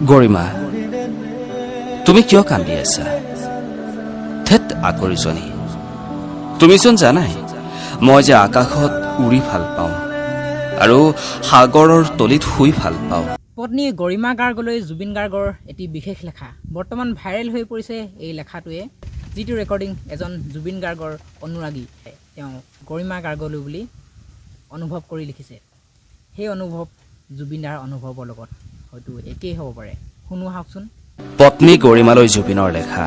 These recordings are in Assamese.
গৰিমা তুমি কিয় কান্দি আছা থেত আকৰিজনী তুমিচোন জানাই মই যে আকাশত উৰি ভাল পাওঁ আৰু সাগৰৰ তলিত শুই ভাল পাওঁ পত্নী গৰিমা গাৰ্গলৈ জুবিন গাৰ্গৰ এটি বিশেষ লেখা বৰ্তমান ভাইৰেল হৈ পৰিছে এই লেখাটোৱে যিটো ৰেকৰ্ডিং এজন জুবিন গাৰ্গৰ অনুৰাগী তেওঁ গৰিমা গাৰ্গলৈ বুলি অনুভৱ কৰি লিখিছে সেই অনুভৱ জুবিনদাৰ অনুভৱৰ লগত হয়তো একেই হ'ব পাৰে শুনো আহকচোন পত্নী গৰিমালৈ জুবিনৰ লেখা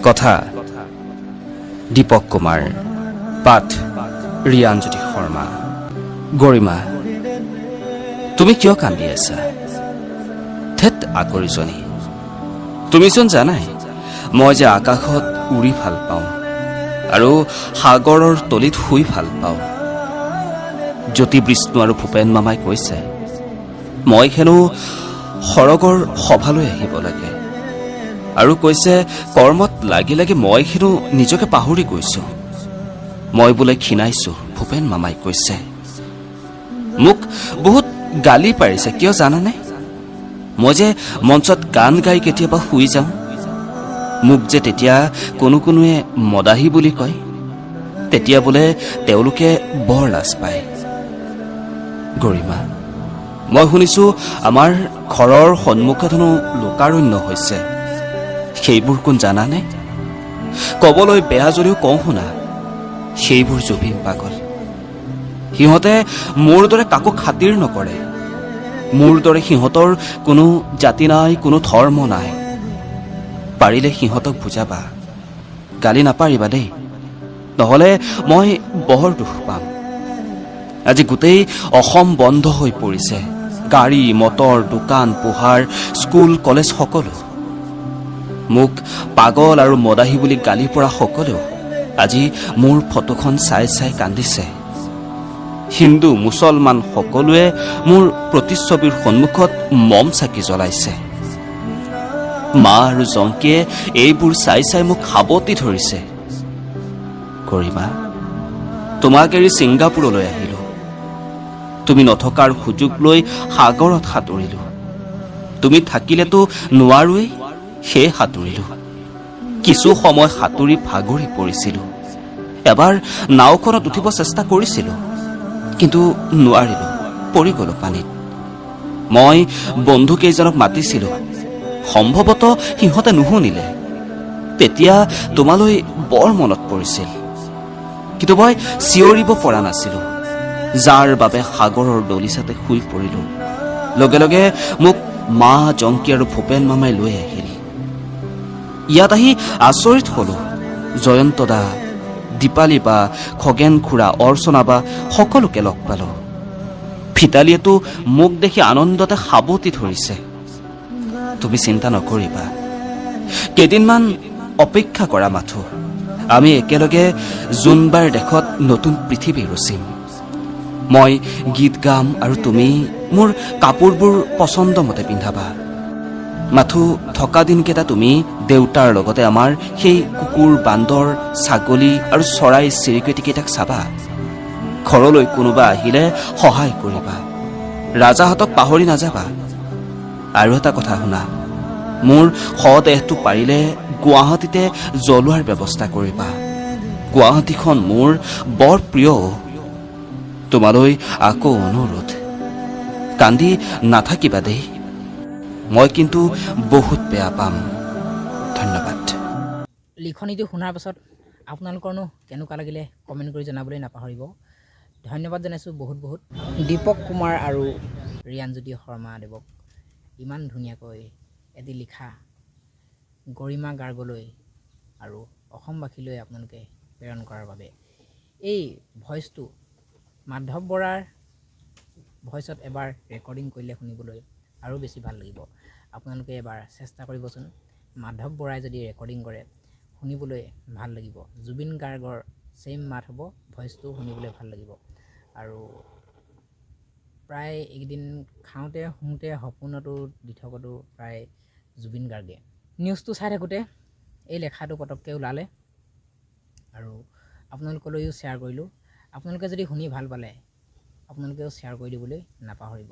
কথা দীপক কুমাৰ পাঠ ৰিয়ানজ্যোতি শৰ্মা গৰিমা তুমি কিয় কান্দি আছা থেত আকৰিজনী তুমিচোন জানাই মই যে আকাশত উৰি ভাল পাওঁ আৰু সাগৰৰ তলিত শুই ভাল পাওঁ জ্যোতি বিষ্ণু আৰু ভূপেন মামাই কৈছে মই হেনো সৰগৰ সভালৈ আহিব লাগে আৰু কৈছে কৰ্মত লাগি লাগি মই হেনো নিজকে পাহৰি গৈছো মই বোলে ক্ষীণাইছো ভূপেন মামাই কৈছে মোক বহুত গালি পাৰিছে কিয় জানানে মই যে মঞ্চত গান গাই কেতিয়াবা শুই যাওঁ মোক যে তেতিয়া কোনোৱে মদাহী বুলি কয় তেতিয়া বোলে তেওঁলোকে বৰ লাজ পায় গৰিমা মই শুনিছো আমাৰ ঘৰৰ সন্মুখত হেনো লোকাৰণ্য হৈছে সেইবোৰ কোন জানানে কবলৈ বেয়া যদিও কওঁ শুনা সেইবোৰ জুবিন পাগল সিহঁতে মোৰ দৰে কাকো খাতিৰ নকৰে মোৰ দৰে সিহঁতৰ কোনো জাতি নাই কোনো ধৰ্ম নাই পাৰিলে সিহঁতক বুজাবা গালি নাপাৰিবা দেই নহলে মই বৰ দুখ পাম আজি গোটেই অসম বন্ধ হৈ পৰিছে গাড়ী মটৰ দোকান পোহাৰ স্কুল কলেজ সকলো মোক পাগল আৰু মদাহী বুলি গালি পৰা সকলেও আজি মোৰ ফটোখন চাই চাই কান্দিছে হিন্দু মুছলমান সকলোৱে মোৰ প্ৰতিচ্ছবিৰ সন্মুখত মম চাকি জ্বলাইছে মা আৰু জংকিয়ে এইবোৰ চাই চাই মোক সাৱটি ধৰিছে গৰিমা তোমাক এৰি ছিংগাপুৰলৈ আহিলো তুমি নথকাৰ সুযোগ লৈ সাগৰত সাঁতুৰিলো তুমি থাকিলেতো নোৱাৰোৱেই সেই সাঁতুৰিলো কিছু সময় সাঁতুৰি ভাগৰি পৰিছিলো এবাৰ নাওখনত উঠিব চেষ্টা কৰিছিলো কিন্তু নোৱাৰিলো পৰি গলো পানীত মই বন্ধু কেইজনক মাতিছিলো সম্ভৱতঃ সিহঁতে নুশুনিলে তেতিয়া তোমালৈ বৰ মনত পৰিছিল কিন্তু মই চিঞৰিব পৰা নাছিলো যাৰ বাবে সাগৰৰ দলিচাতে শুই পৰিলো লগে লগে মোক মা জংকি আৰু ভূপেন মামাই লৈ আহিল ইয়াত আহি আচৰিত হলো জয়ন্ত দা দীপালী বা খগেন খুৰা অৰ্চনা বা সকলোকে লগ পালো ভিতালীয়েতো মোক দেখি আনন্দতে সাৱটি ধৰিছে তুমি চিন্তা নকৰিবা কেইদিনমান অপেক্ষা কৰা মাথো আমি একেলগে জোনবাৰ দেশত নতুন পৃথিৱী ৰচিম মই গীত গাম আৰু তুমি মোৰ কাপোৰবোৰ পছন্দমতে পিন্ধাবা মাথো থকা দিনকেইটা তুমি দেউতাৰ লগতে আমাৰ সেই কুকুৰ বান্দৰ ছাগলী আৰু চৰাই চিৰিকটিকেইটাক চাবা ঘৰলৈ কোনোবা আহিলে সহায় কৰিবা ৰাজাহঁতক পাহৰি নাযাবা আৰু এটা কথা শুনা মোৰ শদেহটো পাৰিলে গুৱাহাটীতে জ্বলোৱাৰ ব্যৱস্থা কৰিবা গুৱাহাটীখন মোৰ বৰ প্ৰিয় তোমালৈ আকৌ অনুৰোধ কান্দি নাথাকিবা দেই মই কিন্তু বহুত বেয়া পাম ধন্যবাদ লিখনিটো শুনাৰ পাছত আপোনালোকৰনো কেনেকুৱা লাগিলে কমেণ্ট কৰি জনাবলৈ নাপাহৰিব ধন্যবাদ জনাইছোঁ বহুত বহুত দীপক কুমাৰ আৰু ৰিয়ানজ্যোতি শৰ্মা দেৱক ইমান ধুনীয়াকৈ এটি লিখা গৰিমা গাৰ্গলৈ আৰু অসমবাসীলৈ আপোনালোকে প্ৰেৰণ কৰাৰ বাবে এই ভইচটো মাধৱ বৰাৰ ভইচত এবাৰ ৰেকৰ্ডিং কৰিলে শুনিবলৈ আৰু বেছি ভাল লাগিব আপোনালোকে এবাৰ চেষ্টা কৰিবচোন মাধৱ বৰাই যদি ৰেকৰ্ডিং কৰে শুনিবলৈ ভাল লাগিব জুবিন গাৰ্গৰ ছেইম মাত হ'ব ভইচটো শুনিবলৈ ভাল লাগিব আৰু প্ৰায় এইকেইদিন খাওঁতে শুওঁতে সপোনতো দি থকাটো প্ৰায় জুবিন গাৰ্গে নিউজটো চাই থাকোঁতে এই লেখাটো পটককৈ ওলালে আৰু আপোনালোকলৈও শ্বেয়াৰ কৰিলোঁ আপোনালোকে যদি শুনি ভাল পালে আপোনালোকেও শ্বেয়াৰ কৰি দিবলৈ নাপাহৰিব